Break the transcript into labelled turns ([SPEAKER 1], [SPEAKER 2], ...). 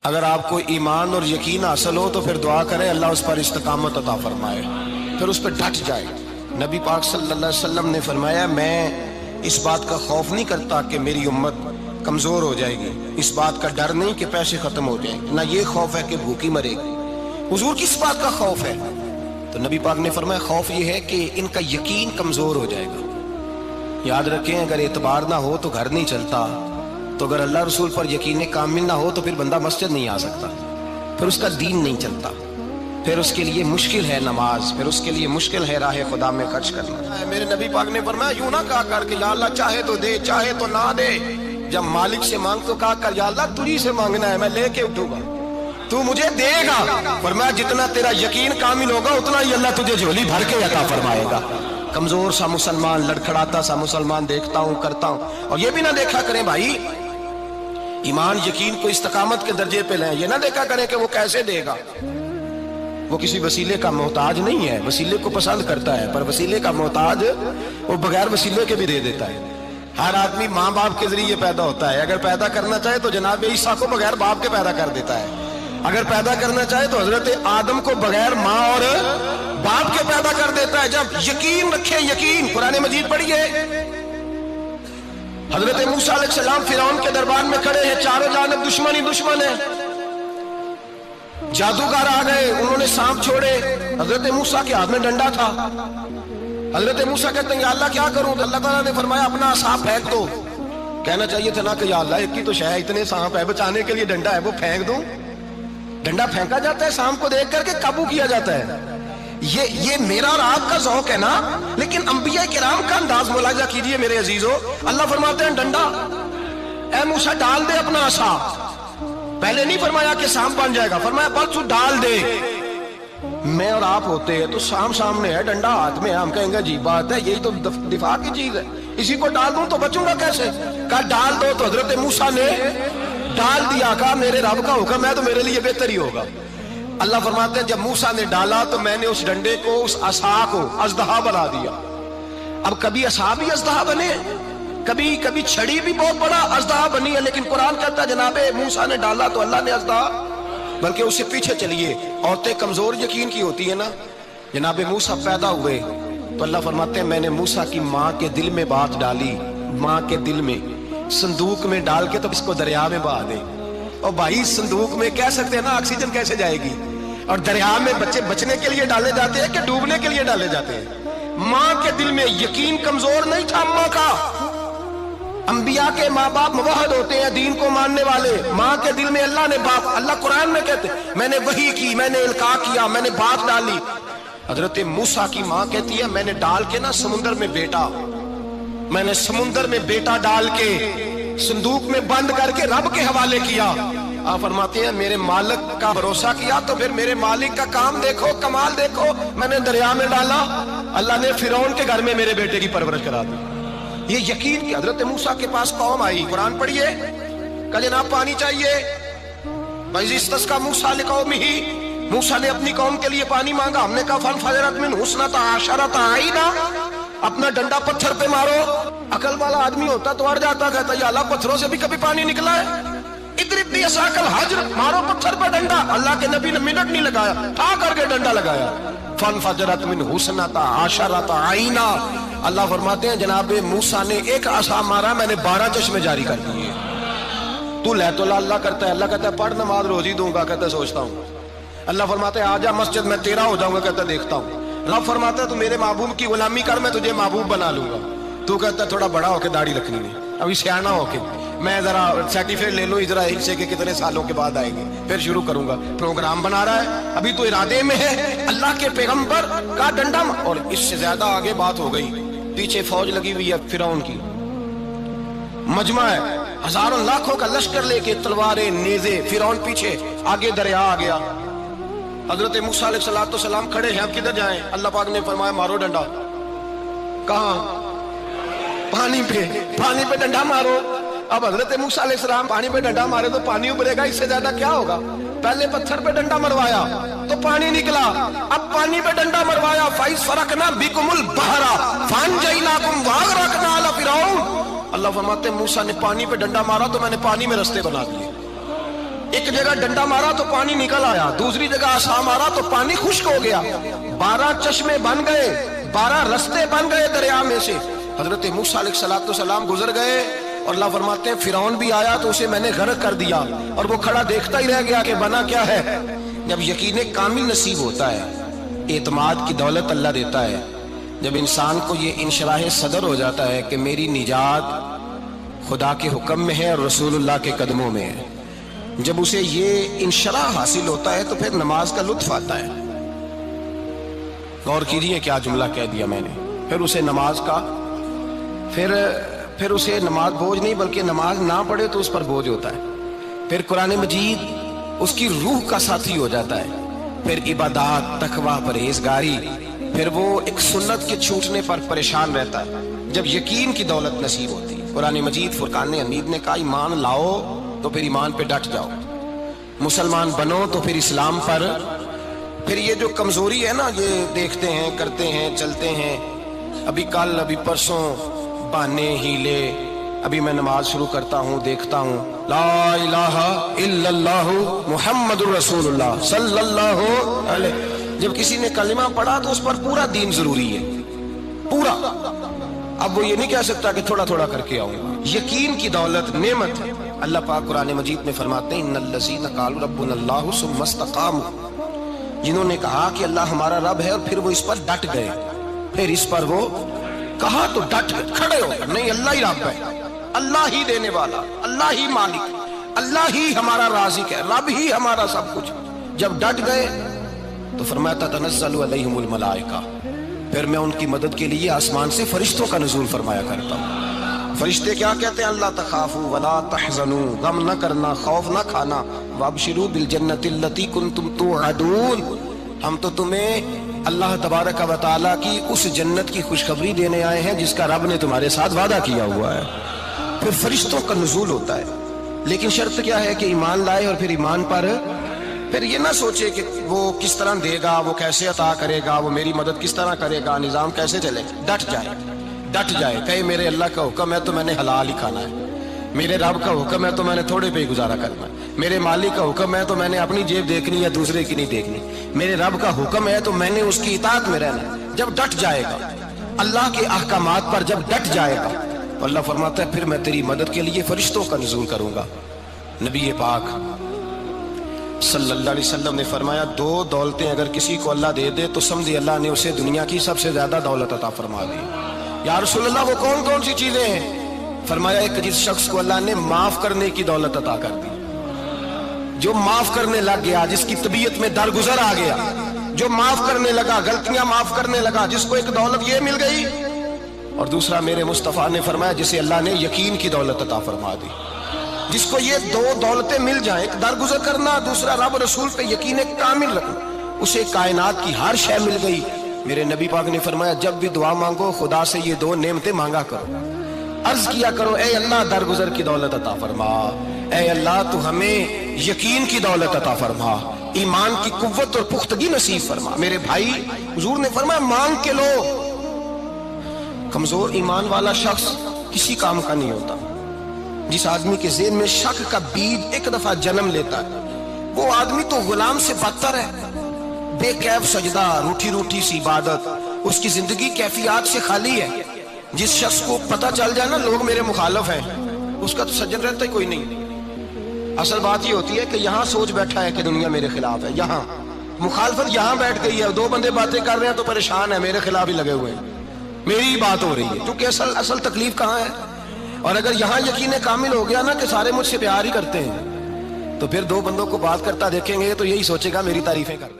[SPEAKER 1] اگر آپ کو ایمان اور یقین حاصل ہو تو پھر دعا کریں اللہ اس پر استقامت عطا فرمائے، پھر اس پہ ڈٹ جائے۔ نبی پاک صلی اللہ علیہ وسلم نے فرمایا میں اس بات کا خوف نہیں کرتا کہ میری امت کمزور ہو جائے گی، اس بات کا ڈر نہیں کہ پیسے ختم ہو جائیں، نہ یہ خوف ہے کہ بھوکی مرے گی۔ حضور کس بات کا خوف ہے؟ تو نبی پاک نے فرمایا خوف یہ ہے کہ ان کا یقین کمزور ہو جائے گا۔ یاد رکھیں اگر اعتبار نہ ہو تو گھر نہیں چلتا، تو اگر اللہ رسول پر یقین کامل نہ ہو تو پھر بندہ مسجد نہیں آ سکتا، پھر اس کا دین نہیں چلتا، پھر اس کے لیے مشکل ہے نماز، پھر اس کے لیے مشکل ہے راہ خدا میں خرچ کرنا۔ میرے نبی پاک نے فرمایا یوں نہ کہا کر کہ یا اللہ چاہے تو دے چاہے تو نہ دے، جب مالک سے مانگ تو کہا کر یا اللہ تجھی سے مانگنا ہے، میں لے کے اٹھوں گا، تو مجھے دے گا۔ فرمایا جتنا تیرا یقین کامل ہوگا اتنا ہی اللہ تجھے جھولی بھر کے عطا فرمائے گا۔ کمزور سا مسلمان، لڑکھڑاتا سا مسلمان دیکھتا ہوں کرتا ہوں، اور یہ بھی نہ دیکھا کریں بھائی ایمان یقین کو استقامت کے درجے پہ لیں، یہ نہ دیکھا کریں کہ وہ کیسے دے گا، وہ کسی وسیلے کا محتاج نہیں ہے، وسیلے کو پسند کرتا ہے، پر وسیلے کا محتاج وہ بغیر وسیلے کے بھی دے دیتا ہے۔ ہر آدمی ماں باپ کے ذریعے پیدا ہوتا ہے، اگر پیدا کرنا چاہے تو جناب عیسیٰ کو بغیر باپ کے پیدا کر دیتا ہے، اگر پیدا کرنا چاہے تو حضرت آدم کو بغیر ماں اور باپ کے پیدا کر دیتا ہے۔ جب یقین رکھیں، یقین قرآن مجید پڑھیے، حضرت موسیٰ علیہ السلام فرعون کے دربار میں کھڑے ہیں، چاروں جانب دشمن ہی دشمن ہے، جادوگر آ گئے، انہوں نے سانپ چھوڑے، حضرت موسیٰ کے ہاتھ میں ڈنڈا تھا، حضرت موسیٰ کہتے ہیں یا اللہ کیا کروں؟ تو اللہ تعالیٰ نے فرمایا اپنا عصا پھینک دو۔ کہنا چاہیے تھا نا کہ یا اللہ ایک کی تو شے ہے، اتنے سانپ ہے، بچانے کے لیے ڈنڈا ہے وہ پھینک دوں؟ ڈنڈا پھینکا جاتا ہے سانپ کو دیکھ کر کے قابو کیا جاتا ہے؟ یہ میرا اور آپ کا ذوق ہے نا، لیکن انبیاء کرام کا انداز ملاحظہ کیجئے میرے عزیزو۔ اللہ فرماتے ہیں ڈنڈا، اے موسیٰ ڈال دے اپنا عصا، پہلے نہیں فرمایا کہ سانپ بن جائے گا، فرمایا بس تو ڈال دے۔ میں اور آپ ہوتے ہیں تو سانپ سامنے ہے، ڈنڈا ہاتھ میں ہے، ہم کہیں گے عجیب بات ہے، یہی تو دفاع کی چیز ہے، اسی کو ڈال دوں تو بچوں گا کیسے؟ کہا ڈال دو، تو حضرت موسیٰ نے ڈال دیا، کہا میرے رب کا حکم ہے تو میرے لیے بہتر ہی ہوگا۔ اللہ فرماتے ہیں جب موسیٰ نے ڈالا تو میں نے اس ڈنڈے کو، اس عصا کو اژدہا بنا دیا۔ اب کبھی عصا بھی اژدہا بنے، کبھی چھڑی بھی بہت بڑا اژدہا بنی ہے، لیکن قرآن کہتا ہے جناب موسیٰ نے ڈالا تو اللہ نے اژدہا، بلکہ اس سے پیچھے چلیے، عورتیں کمزور یقین کی ہوتی ہیں نا، جناب موسیٰ پیدا ہوئے تو اللہ فرماتے ہیں میں نے موسیٰ کی ماں کے دل میں بات ڈالی، ماں کے دل میں، صندوق میں ڈال کے تو اس کو دریا میں بہا دے۔ اور بھائی صندوق میں کہہ سکتے ہیں نا آکسیجن کیسے جائے گی، اور دریا میں بچے بچنے کے لیے ڈالے جاتے ہیں کہ ڈوبنے کے لیے ڈالے جاتے ہیں؟ ماں کے دل میں یقین کمزور نہیں تھا ماں کا۔ انبیاء کے ماں باپ موحد ہوتے ہیں، دین کو ماننے والے، ماں کے دل میں اللہ نے باپ، اللہ قرآن میں کہتے میں نے وحی کی، میں نے القاء کیا، میں نے بات ڈالی۔ حضرت موسیٰ کی ماں کہتی ہے میں نے ڈال کے نا سمندر میں بیٹا، میں نے سمندر میں بیٹا ڈال کے صندوق میں بند کر کے رب کے حوالے کیا۔ آپ فرماتے ہیں میرے مالک کا بھروسہ کیا تو پھر میرے مالک کا کام دیکھو، کمال دیکھو، میں نے دریا میں ڈالا، اللہ نے فرعون کے گھر میں میرے بیٹے کی پرورش کرا دی۔ یہ یقین کی حضرت موسیٰ کے پاس قوم آئی، قرآن پڑھیے، کہ جناب پانی چاہیے، وَإِذِ اسْتَسْقَىٰ مُوسَىٰ لِقَوْمِهِ، موسیٰ نے اپنی قوم کے لیے پانی مانگا، ہم نے کہا فَانْفَجَرَتْ مِنْهُ اثْنَتَا عَشَرَةَ عَيْنًا، اپنا ڈنڈا پتھر پہ مارو، عقل والا آدمی ہوتا تو اڑ جاتا، کہتا یا اللہ پتھروں سے بھی کبھی پانی نکلا ہے؟ اضرب بعصاک الحجر، مارو پتھر پہ ڈنڈا۔ اللہ کے نبی نے منٹ نہیں لگایا، ٹھا کر کے ڈنڈا لگایا، فَانْفَجَرَتْ مِنْهُ اثْنَتَا عَشَرَةَ عَيْنًا۔ اللہ فرماتے ہیں جناب موسیٰ نے ایک عصا مارا، میں نے 12 چشمے جاری کر دیے۔ تو لے تو اللہ کرتا ہے، اللہ کہتا ہے پڑھ نماز روزی دوں گا، کہتا ہے سوچتا ہوں۔ اللہ فرماتا ہے آجا مسجد میں تیرا ہو جاؤں گا، کہتا ہے دیکھتا ہوں۔ رب فرماتا ہے تو میرے محبوب کی غلامی کر، میں تجھے محبوب بنا لوں گا۔ تو کہتا ہے تھوڑا بڑا ہو کے داڑھی رکھنی نہیں، ابھی سیانا ہو کے میں ذرا سرٹیفکیٹ لے لوں اسرائیل سے کہ کتنے سالوں کے بعد آئیں گے، پھر شروع کروں گا۔ پروگرام بنا رہا ہے، ابھی تو ارادے میں ہے، اللہ کے پیغمبر کا ڈنڈا، اور اس سے زیادہ آگے بات ہو گئی، پیچھے فوج لگی ہوئی ہے فرعون کی، مجمع ہے، ہزاروں لاکھوں کا لشکر لے کے، تلواریں نیزے، فرعون پیچھے، آگے دریا آ گیا۔ حضرت موسیٰ علیہ السلام کھڑے ہیں، اب کدھر جائیں؟ اللہ پاک نے فرمایا مارو ڈنڈا۔ کہاں؟ پانی پہ ڈنڈا مارو۔ اب حضرت موسیٰ علیہ السلام پانی پہ ڈنڈا مارے تو پانی ابھرے گا، اس سے زیادہ کیا ہوگا؟ پہلے پتھر پہ ڈنڈا مروایا تو پانی نکلا، اب پانی پہ ڈنڈا مروایا، فَإِذْ فَرَقْنَا بِكُمُ الْبَحْرَ فَأَنْجَيْنَاكُمْ وَأَغْرَقْنَا آلَ فِرْعَوْنَ۔ اللہ فرماتے ہیں موسیٰ نے پانی پہ ڈنڈا مارا تو میں نے پانی میں رستے بنا دیے۔ ایک جگہ ڈنڈا مارا تو پانی نکل آیا، دوسری جگہ عصا مارا تو پانی خشک ہو گیا، 12 چشمے بن گئے، 12 رستے بن گئے دریا میں سے۔ حضرت موسیٰ علیہ السلام گزر گئے اور اللہ فرماتے ہیں فرعون بھی آیا تو اسے میں نے غرق کر دیا، اور وہ کھڑا دیکھتا ہی رہ گیا کہ بنا کیا ہے۔ جب یقین کامل نصیب ہوتا ہے، اعتماد کی دولت اللہ دیتا ہے، جب انسان کو یہ انشراح صدر ہو جاتا ہے کہ میری نجات خدا کے حکم میں ہے اور رسول اللہ کے قدموں میں ہے، جب اسے یہ انشراح حاصل ہوتا ہے تو پھر نماز کا لطف آتا ہے۔ غور کیجئے کیا جملہ کہہ دیا میں نے، پھر اسے نماز کا پھر اسے نماز بوجھ نہیں بلکہ نماز نہ پڑھے تو اس پر بوجھ ہوتا ہے، پھر قرآن مجید اس کی روح کا ساتھی ہو جاتا ہے، پھر عبادات، تقوی، پرہیزگاری، پھر وہ ایک سنت کے چھوٹنے پر پریشان رہتا ہے جب یقین کی دولت نصیب ہوتی ہے۔ قرآن مجید فرقان حمید نے کہا ایمان لاؤ تو پھر ایمان پہ ڈٹ جاؤ، مسلمان بنو تو پھر اسلام پر۔ پھر یہ جو کمزوری ہے نا، یہ دیکھتے ہیں، کرتے ہیں، چلتے ہیں، ابھی کل ابھی پرسوں بہانے ہیلے، ابھی میں نماز شروع کرتا ہوں دیکھتا ہوں لا الہ الا اللہ محمد الرسول اللہ صلی اللہ علیہ، جب کسی نے کلمہ پڑھا تو اس پر پورا دین ضروری ہے، پورا۔ اب وہ یہ نہیں کہہ سکتا کہ تھوڑا تھوڑا کر کے آؤں۔ یقین کی دولت نعمت ہے۔ اللہ پاک قرآن مجید میں فرماتے ہیں ان الذین قالوا ربنا اللہ ثم استقاموا، جنہوں نے کہا کہ اللہ ہمارا رب ہے اور پھر وہ اس پر ڈٹ گئے، پھر اس پر وہ کہا تو ڈٹ کھڑے ہو گئے، نہیں اللہ ہی رب ہے، اللہ ہی دینے والا، اللہ ہی مالک، اللہ ہی ہمارا رازق ہے، رب ہی ہمارا سب کچھ۔ جب ڈٹ گئے تو فرمایا تتنزل علیہم الملائکہ، پھر میں ان کی مدد کے لیے آسمان سے فرشتوں کا نزول فرمایا کرتا ہوں۔ فرشتے کیا کہتے ہیں؟ اللہ تخافوا ولا تحزنوا، غم نہ کرنا، خوف نہ کھانا، وابشروا بالجنۃ التی کنتم توعدون، ہم تو تمہیں اللہ تبارک و تعالیٰ کی اس جنت کی خوشخبری دینے آئے ہیں جس کا رب نے تمہارے ساتھ وعدہ کیا ہوا ہے۔ پھر فرشتوں کا نزول ہوتا ہے، لیکن شرط کیا ہے کہ ایمان لائے، اور پھر ایمان پر پھر یہ نہ سوچے کہ وہ کس طرح دے گا، وہ کیسے عطا کرے گا، وہ میری مدد کس طرح کرے گا، نظام کیسے چلے گا۔ ڈٹ جائے کہے میرے اللہ کا حکم ہے تو میں نے حلال ہی کھانا ہے، میرے رب کا حکم ہے تو میں نے تھوڑے پہ ہی گزارا کرنا ہے، میرے مالک کا حکم ہے تو میں نے اپنی جیب دیکھنی ہے، دوسرے کی نہیں دیکھنی، میرے رب کا حکم ہے تو میں نے اس کی اطاعت میں رہنا ہے۔ جب ڈٹ جائے گا اللہ کے احکامات پر، جب ڈٹ جائے گا تو اللہ فرماتا ہے پھر میں تیری مدد کے لیے فرشتوں کا نزول کروں گا۔ نبی پاک صلی اللہ علیہ وسلم نے فرمایا 2 دولتیں اگر کسی کو اللہ دے دے تو سمجھے اللہ نے اسے دنیا کی سب سے زیادہ دولت عطا فرما دی۔ یا رسول اللہ وہ کون کون سی چیزیں ہیں؟ فرمایا ایک جس شخص کو اللہ نے معاف کرنے کی دولت عطا کر دی، جو معاف کرنے لگ گیا، جس کی طبیعت میں درگزر آ گیا، جو معاف کرنے لگا، غلطیاں معاف کرنے لگا، جس کو ایک دولت یہ مل گئی۔ اور دوسرا میرے مصطفیٰ نے فرمایا جسے اللہ نے یقین کی دولت عطا فرما دی، جس کو یہ 2 دولتیں مل جائیں، ایک درگزر کرنا، دوسرا رب رسول پہ یقین کامل رکھنا، اسے کائنات کی ہر شے مل گئی۔ میرے نبی پاک نے فرمایا جب بھی دعا مانگو خدا سے یہ 2 نعمتیں مانگا کرو، عرض کیا کرو اے اللہ درگزر کی دولت عطا فرما، اے اللہ تو ہمیں یقین کی دولت عطا فرما، ایمان کی قوت اور پختگی نصیب فرما۔ میرے بھائی حضور نے فرمایا مانگ کے لو۔ کمزور ایمان والا شخص کسی کام کا نہیں ہوتا۔ جس آدمی کے ذہن میں شک کا بیج ایک دفعہ جنم لیتا ہے وہ آدمی تو غلام سے بدتر ہے۔ بے کیف سجدہ، روٹھی روٹھی سی عبادت، اس کی زندگی کیفیات سے خالی ہے۔ جس شخص کو پتہ چل جائے نا لوگ میرے مخالف ہیں، اس کا تو سجن رہتا ہی کوئی نہیں۔ اصل بات یہ ہوتی ہے کہ یہاں سوچ بیٹھا ہے کہ دنیا میرے خلاف ہے، یہاں مخالفت یہاں بیٹھ گئی ہے، 2 بندے باتیں کر رہے ہیں تو پریشان ہے، میرے خلاف ہی لگے ہوئے ہیں، میری ہی بات ہو رہی ہے، کیونکہ اصل تکلیف کہاں ہے؟ اور اگر یہاں یقین کامل ہو گیا نا کہ سارے مجھ سے پیار ہی کرتے ہیں، تو پھر 2 بندوں کو بات کرتا دیکھیں گے تو یہی سوچے گا میری تعریفیں کر